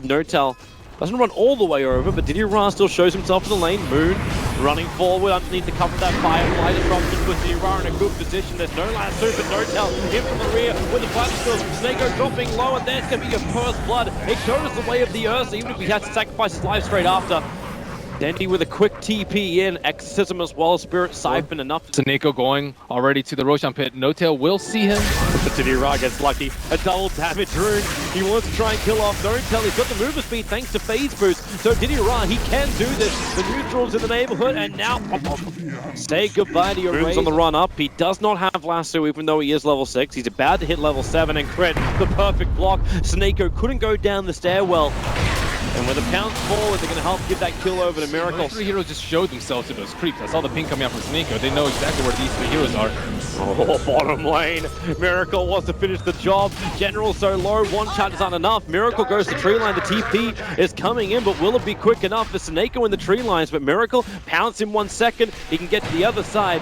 No-Tell doesn't run all the way over, but Diddy still shows himself in the lane. Moon running forward underneath the cover of that Firefly disruption with Diddy in a good position. There's no last super, No-Tell in from the rear with the flash skills. Snako dropping low, and there's going to be a first blood. It shows us the way of the Ursa, even if he had to sacrifice his life straight after. Dendi with a quick TP in, Exorcism as well, Spirit Siphon enough. Snako going already to the Roshan pit. No-Tail will see him. But Diddy gets lucky. A double damage rune. He wants to try and kill off No-Tell. He's got the movement speed thanks to phase boost. So Diddy he can do this. The neutrals in the neighborhood, and now say goodbye to your Moon's on the run up. He does not have lasso even though he is level 6. He's about to hit level 7 and crit. The perfect block. Snako couldn't go down the stairwell. And when the pounds forward, they're going to help give that kill over to Miracle. Three heroes just showed themselves to those creeps. I saw the ping coming out from Snako. They know exactly where these three heroes are. Oh, bottom lane. Miracle wants to finish the job. General so low, one shot is not enough. Miracle goes to tree line. The TP is coming in, but will it be quick enough for Snako in the tree lines? But Miracle pounce in 1 second. He can get to the other side.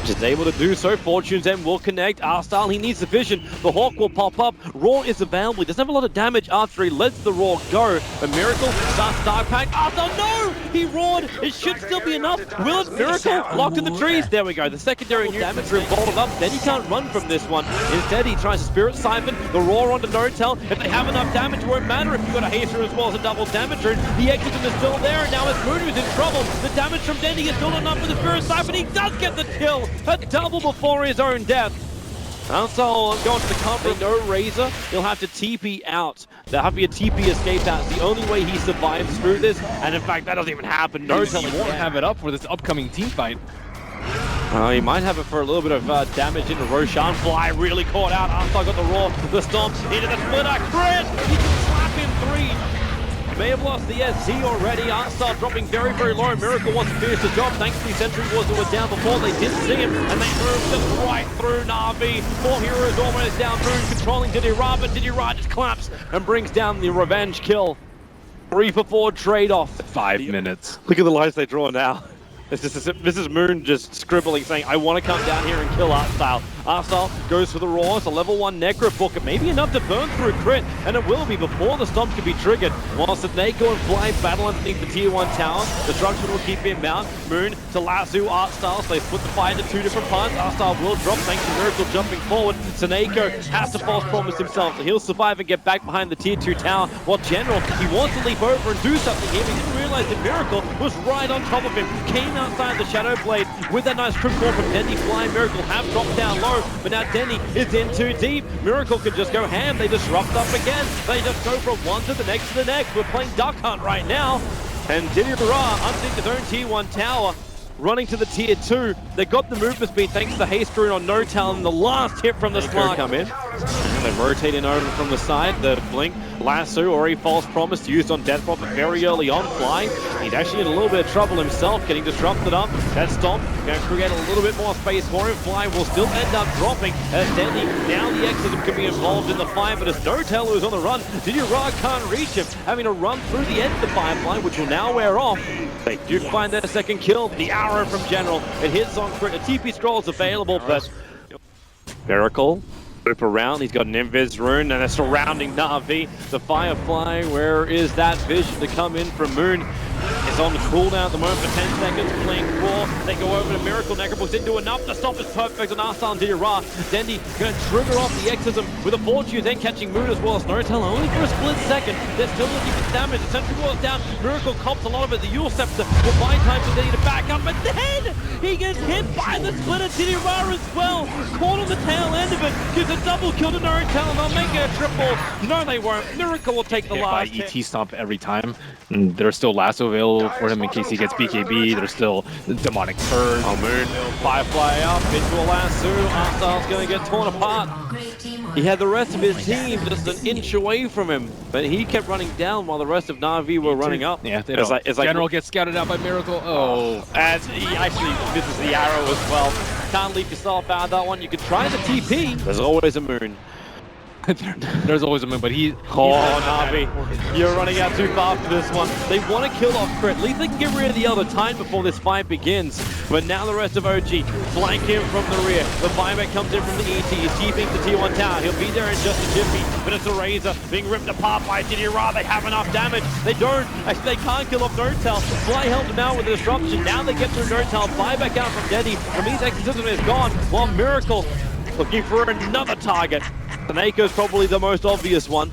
Is able to do so. Fortune's End will connect. R-Style, he needs the vision. The Hawk will pop up. Raw is available. He doesn't have a lot of damage after he lets the Raw go. A Miracle starts Star Pack. R-Style, no! He roared. It should still be enough. Will it? Miracle locked in the trees. There we go. The secondary damage room bolted up. Then he can't run from this one. Instead, he tries to Spirit Siphon. The Raw onto No-Tell. If they have enough damage, it won't matter if you've got a haster as well as a double damage rune. The Exorcism is still there, and now it's Moon who's in trouble. The damage from Dendi is still enough for the Spirit Siphon. He does get the kill. A double before his own death. Also going to the cover, no Razor. He'll have to TP out. There'll have to be a TP escape out. It's the only way he survives through this, and in fact, that doesn't even happen. No-Tell won't have it up for this upcoming team fight. He might have it for a little bit of damage into Roshan. Fly really caught out. After I got the Raw, the Stomp into the splitter. Crit! He can slap him 3. May have lost the SC already. Artstar dropping very, very low. Miracle wants to finish the job. Thankfully, Sentry Wars were down before. They didn't see him, and they moved just right through Navi. 4 heroes almost down. Moon controlling Diddy, but Diddy just claps and brings down the revenge kill. 3 for 4 trade-off. 5 minutes. Look at the lines they draw now. This is Moon just scribbling, saying, I want to come down here and kill Artstyle. Artstyle goes for the Raw. It's a level 1 Necro book. It may be enough to burn through crit, and it will be before the Stomp can be triggered. Whilst Snako and Fly battle underneath the tier 1 tower, Destruction will keep him bound. Moon to lasso Artstyle, so they split the fight into 2 different parts. Artstyle will drop thanks to Miracle jumping forward. Snako has to false promise himself, so he'll survive and get back behind the tier 2 tower. While General, he wants to leap over and do something here, but he didn't realize that Miracle was right on top of him. Came outside the Shadow Blade with that nice trip call from Dendi. Fly Miracle have dropped down low, but now Dendi is in too deep. Miracle can just go ham. They disrupt up again. They just go from one to the next to the next. We're playing Duck Hunt right now. And Diddy underneath his own tier 1 tower, running to the tier 2. They got the movement speed thanks to the haste rune on No-Tell, and the last hit from the Slark come in. And they rotate in over from the side. The blink, lasso, or a false promise used on Death Prophet very early on. Fly, he's actually in a little bit of trouble himself, getting disrupted up. That Stomp going to create a little bit more space for him. Fly will still end up dropping as Dendi. Now the Exorcism can be involved in the fight, but it's No-Tell who's on the run. Diddy can't reach him, having to run through the end of the Firefly, which will now wear off. They do find their second kill. The arrow from General. It hits on crit. A TP scroll is available, but Miracle loop around. He's got an Invis rune, and they're surrounding Navi. The Firefly, where is that vision to come in from Moon? It's on the cooldown at the moment for 10 seconds, playing 4. They go over to Miracle. Necrobooks didn't do enough. The stop is perfect on Arsenal and Diddy. Dendi going to trigger off the Exorcism with a Fortune, then catching Moon as well. No-Tell only for a split second. They're still looking for damage. The Sentry Wall's down. Miracle cops a lot of it. The Yule Scepter will find time for Dendi to back up, but then he gets hit by the splitter. Diddy as well. Caught on the tail end of it. Gives a double kill to No-Tell, and they'll make it a triple. No, they won't. Miracle will take the last hit. ET Stomp every time. And there's still lasso available for him in case he gets BKB. There's still Demonic Purge. Oh, Moon. Firefly up into a lasso. Arstyle's going to get torn apart. He had the rest of his team just an inch away from him, but he kept running down while the rest of Navi were running up. Yeah, it's like General gets scouted out by Miracle. Oh. And he actually misses the arrow as well. Can't leave yourself out of that one. You can try the TP. There's always a Moon. There's always a move, but he... Oh, Navi, you're running out too far for this one. They want to kill off Crit. At least they can get rid of the other time before this fight begins. But now the rest of OG flank him from the rear. The buyback comes in from the ET. He's jeeping the T1 tower. He'll be there in just a jiffy. But it's a Razor being ripped apart by Didira. They have enough damage. They don't. Actually, they can't kill off Notel. Fly helped him out with the disruption. Now they get through Notel. Buyback out from Dendi. Ramir's exorcism is gone. While Miracle looking for another target. Snaker's probably the most obvious one.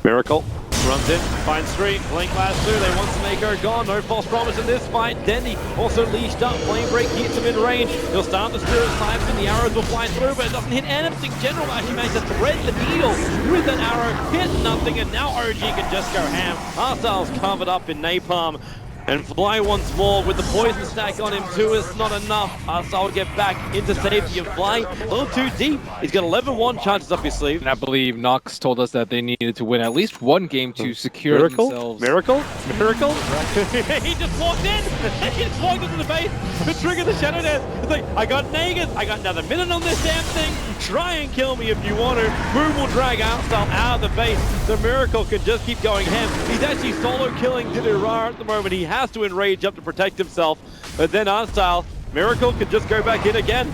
Miracle runs in, finds three, Blink last two, they want Snaker gone, no false promise in this fight. Dendi also leashed up, Flame Break keeps him in range. He'll start the Spirit Snipes and the arrows will fly through, but it doesn't hit anything. General actually managed to thread the needle with that arrow, hit nothing, and now OG can just go ham. Arstyle's covered up in napalm. And Fly once more with the poison stack on him too is not enough. Arstyle will get back into safety of Fly. A little too deep. He's got 11-1 chances up his sleeve. And I believe Nox told us that they needed to win at least one game to secure themselves. Miracle? He just walked in! He just walked into the base to trigger the Shadow Dance. It's like, I got Nagas, I got another minute on this damn thing. Try and kill me if you want to. Moon will drag Arstyle out of the base. The Miracle can just keep going ham. He's actually solo killing Didira at the moment. He has to enrage up to protect himself, but then Arstyle, Miracle can just go back in again.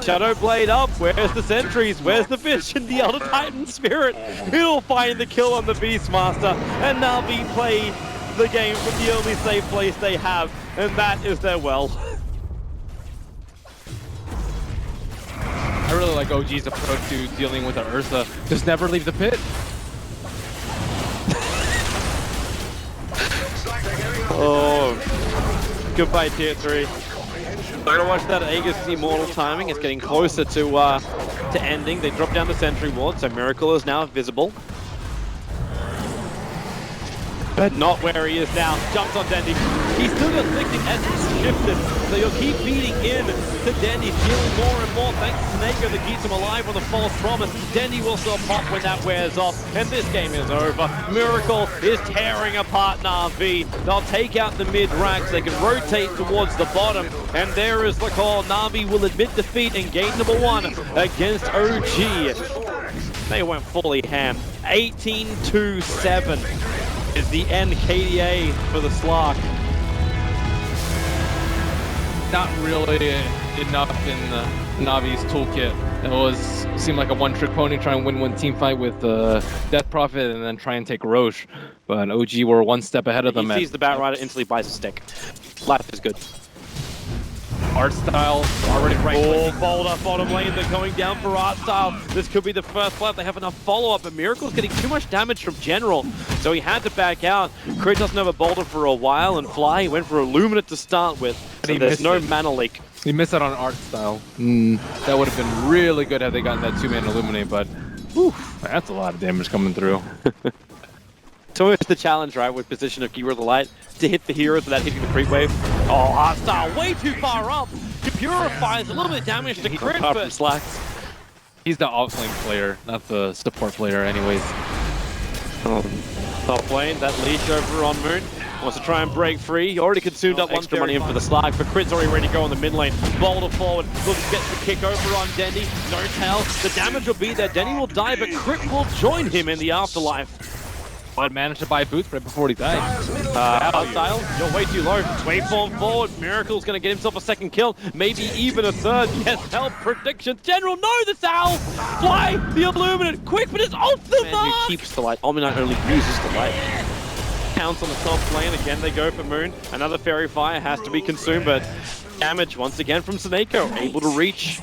Shadow Blade up, where's the sentries, where's the fish and the Elder Titan Spirit? He'll find the kill on the Beastmaster, and Navi play the game from the only safe place they have, and that is their well. I really like OG's approach to dealing with the Ursa. Just never leave the pit. Oh, goodbye tier 3. I'm gonna watch that Aegis Immortal timing. It's getting closer to ending. They drop down the sentry ward, so Miracle is now visible. But not where he is now. Jumps on Dendi. He's still got Afflicting Essence shifted, so you'll keep feeding in to Dendi, dealing more and more thanks to Snaker that keeps him alive on the false promise. Dendi will still pop when that wears off, and this game is over. Miracle is tearing apart Navi. They'll take out the mid-racks, they can rotate towards the bottom, and there is the call. Navi will admit defeat in game number 1 against OG. They went fully ham. 18-7. Is the end KDA for the Slark. Not really enough in Navi's toolkit. It seemed like a one-trick pony, try and win one team fight with Death Prophet and then try and take Roche. But OG were one step ahead of them. He sees the Bat Rider, instantly buys a stick. Life is good. Artstyle already right. Oh, Boulder bottom lane, they're going down for Artstyle. This could be the first fight. They have enough follow-up, but Miracle's getting too much damage from General, so he had to back out. Crit doesn't have a Boulder for a while, and Fly went for Illuminate to start with, so there's no mana leak. He missed out on Artstyle. That would have been really good had they gotten that 2-man Illuminate, but whew, that's a lot of damage coming through. So it's the challenge, right, with position of Gear of the Light, to hit the heroes without hitting the creep wave. Oh, Artstyle way too far up. Purifies a little bit of damage to Crit, but Slacks. He's the off-lane player, not the support player anyways. Top lane, that leash over on Moon. Wants to try and break free. He already consumed up extra money in for the Slark, but Crit's already ready to go on the mid lane. Boulder forward, looks to get the kick over on Dendi. No tell, the damage will be there. Dendi will die, but Crit will join him in the afterlife. But managed to buy boots right before he died. Artstyle, you're way too low. Waveform forward. Miracle's going to get himself a second kill, maybe even a third. Yes, help predictions. General, no, the Sal! Fly, the Illuminate, quick, but it's off the mark! Who keeps the light? Omni only uses the light. Counts on the top lane, again they go for Moon. Another Fairy Fire has to be consumed, but damage once again from Snako, able to reach.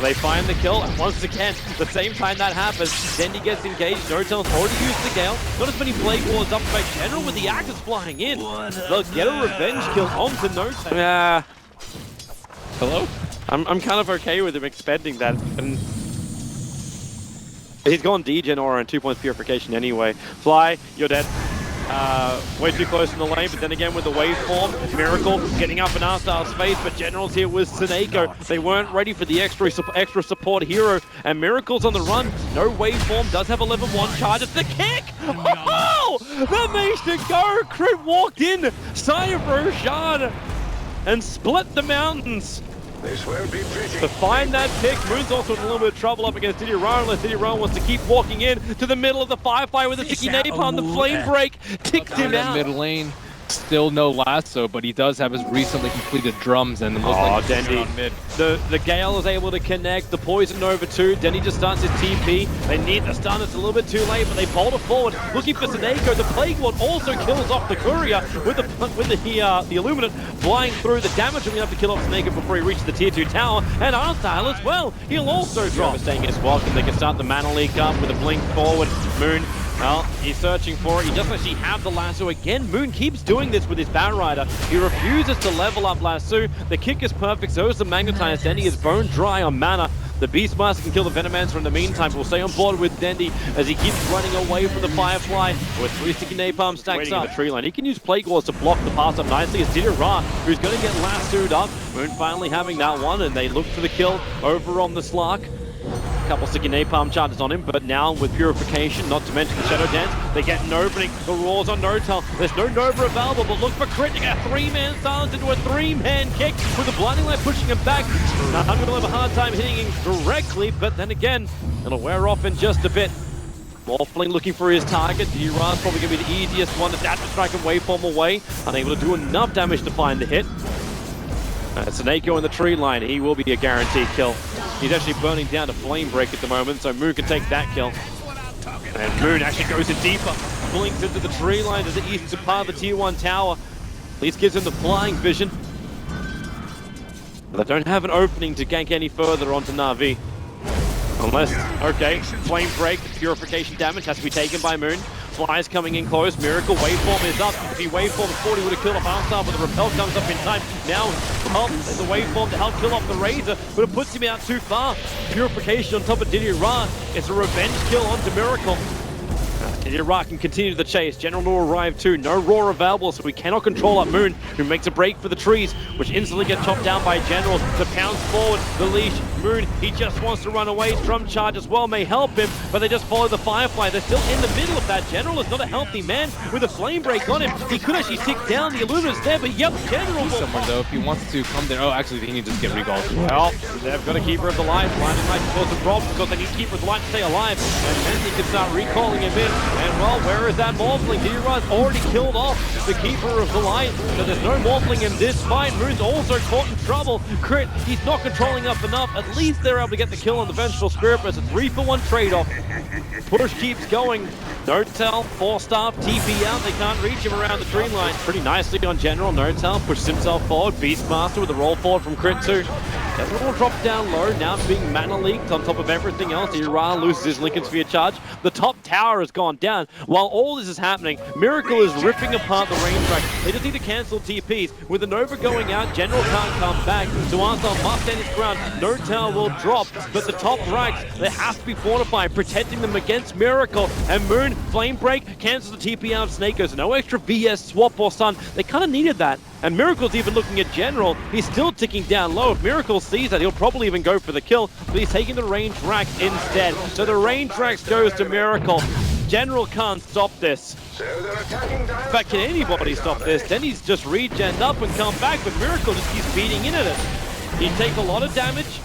They find the kill, and once again, the same time that happens, Dendi gets engaged. Notel's already used the Gale. Not as many Blade Wars up by General with the Axes flying in. They'll get a revenge kill onto Notel. Yeah. Hello? I'm kind of okay with him expending that. And he's gone Degen Aura and 2 points Purification anyway. Fly, you're dead. Way too close in the lane, but then again with the waveform, Miracle getting up in Arstyle's face, but General's here with Snako. They weren't ready for the extra support hero, and Miracle's on the run. No waveform, does have a level 1 charge. It's the kick! Oh! That makes it go! Crit walked in, side of Roshan, and split the mountains. To find that pick, Moon's also in a little bit of trouble up against Diddy Ron, unless Diddy Ron wants to keep walking in to the middle of the firefight with a sticky napalm. The flame break ticked him out. Mid lane. Still no lasso, but he does have his recently completed drums, and it looks like Dendi. on mid. The Gale is able to connect. The Poison Nova 2. Dendi just starts his TP. They need the stun. It's a little bit too late, but they boulder forward, looking for Snako. The Plague Lord also kills off the Courier with the Illuminate flying through. The damage will be enough to kill off Snako before he reaches the tier 2 tower. And Arstyle as well. He'll also drop. Staying his welcome. They can start the mana leak up with a blink forward. Moon. Well, he's searching for it. He doesn't actually have the lasso again. Moon keeps doing this with his Batrider. He refuses to level up lasso. The kick is perfect. So is the Magnetized. Dendi is bone dry on mana. The Beastmaster can kill the Venomancer in the meantime. We'll stay on board with Dendi as he keeps running away from the Firefly with 3 sticky napalm stacks up. The tree line. He can use Plague Lords to block the pass up nicely. It's Diddy Ra who's going to get lassoed up. Moon finally having that one, and they look for the kill over on the Slark. Couple sticky napalm charges on him, but now with Purification, not to mention the Shadow Dance, they get an opening. The Roars on Notel. There's no Nova available, but look for Crit to get a 3-man silence into a 3-man kick with the Blinding Light pushing him back. Hunter will have a hard time hitting him directly, but then again, it'll wear off in just a bit. Morphling looking for his target. D-Ra's probably going to be the easiest one to dash strike and waveform away. Unable to do enough damage to find the hit. Snako in the tree line, he will be a guaranteed kill. He's actually burning down to Flame Break at the moment, so Moon can take that kill. And Moon actually goes in deeper, blinks into the tree line to the eastern part of the tier 1 tower. At least gives him the flying vision. But they don't have an opening to gank any further onto Navi. Unless, okay, Flame Break, Purification damage has to be taken by Moon. Flies coming in close, Miracle, waveform is up. If he waveformed before, he would have killed off Armstar, but the repel comes up in time. Now, there's a waveform to help kill off the Razor, but it puts him out too far. Purification on top of Diddy Ra. It's a revenge kill onto Miracle. Diddy Ra can continue the chase. General will arrive too. No Roar available, so we cannot control up Moon, who makes a break for the trees, which instantly get chopped down by General. The pounce forward, the leash. Moon, he just wants to run away. Drum charge as well may help him, but they just follow the Firefly. They're still in the middle of that. General is not a healthy man with a flame break on him. He could actually tick down the Illuminates there, but yep, General will... Someone though, if he wants to come there, oh, actually, he needs to just get recalled. Well, they've got a Keeper of the Light. Blinding Light cause some problems because they need Keeper of the Light to stay alive. And then he can start recalling him in. And well, where is that Morphling? Diddy Ra's already killed off the Keeper of the Light. So there's no Morphling in this fight. Moon's also caught in trouble. Crit, he's not controlling up enough. At least they're able to get the kill on the Vengeful Spirit, but it's a 3-for-1 trade-off. Push keeps going. Notel, 4-star, TP out. They can't reach him around the tree line. Pretty nicely on General. Notel pushes himself forward. Beastmaster with a roll forward from Crit 2. General drops down low, now being mana leaked on top of everything else. Ira loses his Lincoln Sphere charge. The top tower has gone down. While all this is happening, Miracle is ripping apart the range track. They just need to cancel TPs. With the Nova going out, General can't come back. So Arsenal must stand his ground. No tower will drop, but the top ranks, they have to be fortified, protecting them against Miracle. And Moon, Flame Break, cancels the TP out of Snako. So no extra VS, swap or stun. They kind of needed that. And Miracle's even looking at General. He's still ticking down low. If Miracle sees that, he'll probably even go for the kill, but he's taking the range rack instead. So the range rack goes to Miracle. General can't stop this. In fact, can anybody stop this? Then he's just regened up and come back, but Miracle just keeps beating in at it. He takes a lot of damage,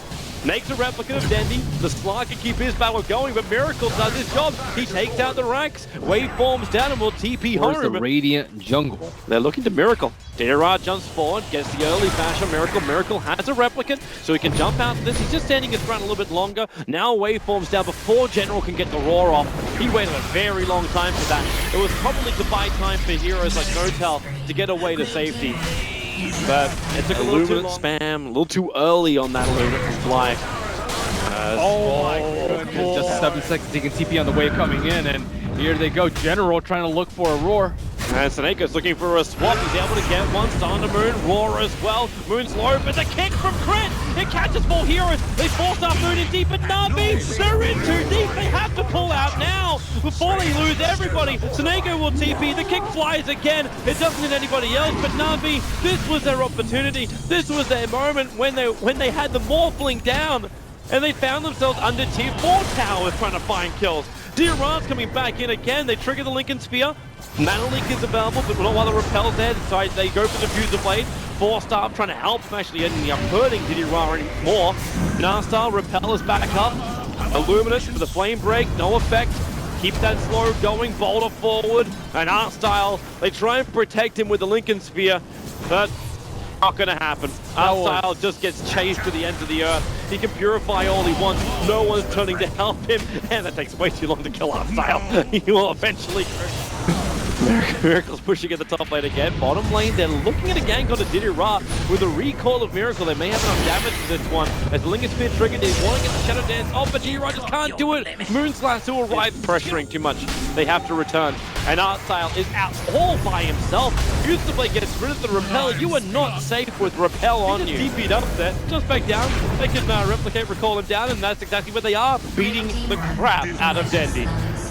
makes a replica of Dendi. The Slark can keep his battle going, but Miracle does his job. He takes out the racks, waveforms down, and will TP home. Where's the Radiant Jungle? They're looking to Miracle. Dara jumps forward, gets the early bash on Miracle. Miracle has a replicant, so he can jump out to this. He's just standing his ground a little bit longer. Now waveforms down before General can get the roar off. He waited a very long time for that. It was probably to buy time for heroes like Notel to get away to safety. But it took a little too long. Spam, a little too early on that Illuminate from Fly. Oh my goodness, just 7 seconds, he can TP on the wave coming in, and here they go. General trying to look for a roar. And Snako's looking for a swap. He's able to get one. Stun to Moon. Roar as well. Moon's low, but the kick from Crit. It catches 4 heroes. They force up Moon in deep, but Navi, they're in too deep. They have to pull out now before they lose everybody. Snako will TP. The kick flies again. It doesn't hit anybody else, but Navi, this was their opportunity. This was their moment when they had the Morphling down. And they found themselves under tier 4 towers trying to find kills. Dira's coming back in again. They trigger the Lincoln Sphere. Mana Leak is available, but not while the repel's there. So they go for the Fuser Blade. forced up, trying to help him, actually ending up hurting Diddy Ra more. Nastyle repellers back up. Illuminous for the flame break, no effect. Keep that slow going, Boulder forward. And Artstyle, they try and protect him with the Lincoln Sphere, but not gonna happen. Artstyle just gets chased to the ends of the earth. He can purify all he wants. No one's turning to help him. And that takes way too long to kill Artstyle. He will eventually... Miracle's pushing at the top lane again. Bottom lane, they're looking at a gank onto Diddy Ra. With a recall of Miracle, they may have enough damage to this one. As the Lincoln Spear triggered, they want to get the Shadow Dance off, but Diddy Ra just can't do it. Moonslash to arrive, pressuring too much. They have to return. And Artstyle is out all by himself. Justwant2Play gets rid of the Repel. You are not safe with Repel on you. TP'd up there, just back down. They can replicate, recall him down, and that's exactly what they are. Beating the crap out of Dendi.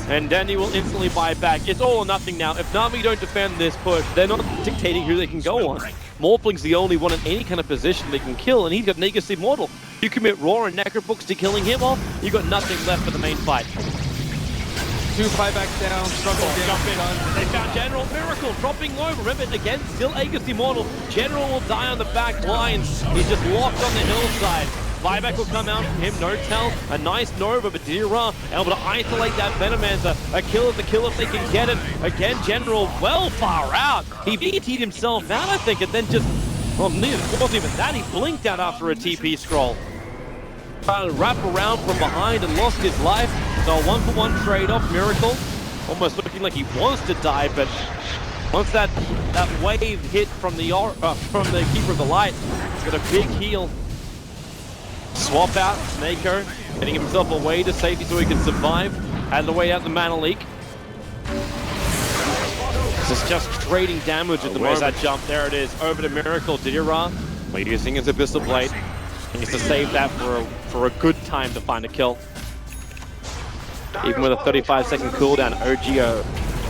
And Dendi will instantly buy back. It's all or nothing now. If Navi don't defend this push, they're not dictating who they can go on. Morphling's the only one in any kind of position they can kill, and he's got Negus Immortal. You commit Raw and Necrobooks to killing him off, you got nothing left for the main fight. 2 buybacks down, struggle jump in. They found General. Miracle dropping low. Remember, again, still Aegis Immortal. General will die on the back lines. He's just locked on the hillside. Buyback will come out from him, no tell, a nice Nova, but Diddy Ra able to isolate that Venomancer. A kill at the kill if they can get it. Again, General well far out. He BT'd himself out, I think, and then just, well, it wasn't even that. He blinked out after a TP scroll. Trying to wrap around from behind and lost his life. So a 1-for-1 trade-off, Miracle. Almost looking like he wants to die, but once that wave hit from the Keeper of the Light, he's got a big heal. Swap out, Snako, getting himself away to safety so he can survive. And the way out the mana leak. This is just trading damage at the moment. Where's that jump? There it is. Over to Miracle. Diddy Ra, using his Abyssal Blade. He needs to save that for a good time to find a kill. Even with a 35-second cooldown, OGO.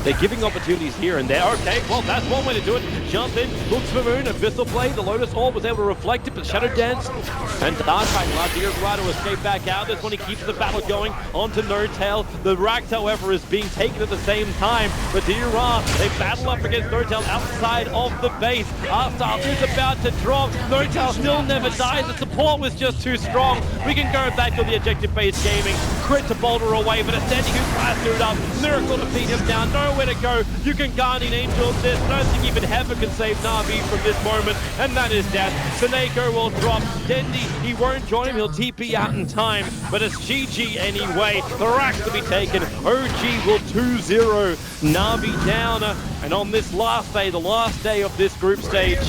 They're giving opportunities here and there. Okay, well, that's one way to do it. Jump in, looks for Moon, Abyssal Blade. The Lotus Orb was able to reflect it, but Shadow Dance and Darkrai allowed Diddy Ra to escape back out. This one, he keeps the battle going onto No Tail. The Ract, however, is being taken at the same time. But Diddy Ra, they battle up against No Tail outside of the base. Artstyle is about to drop. No Tail still never dies. The support was just too strong. We can go back to the objective-based gaming. Crit to boulder away, but a Dendi who's plastered up. Miracle to beat him down. Nowhere to go. You can Guardian Angel this. I don't think even Heaven can save Navi from this moment, and that is death. Snako will drop. Dendi, he won't join him. He'll TP out in time, but it's GG anyway. The racks to be taken. OG will 2-0 Navi down. And on this last day, the last day of this group stage,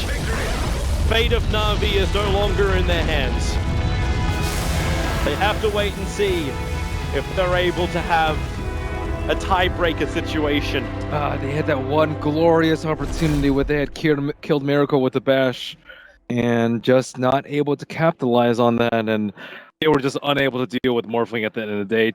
fate of Navi is no longer in their hands. They have to wait and see if they're able to have a tiebreaker situation. They had that one glorious opportunity where they had killed Miracle with the bash and just not able to capitalize on that, and they were just unable to deal with Morphling at the end of the day.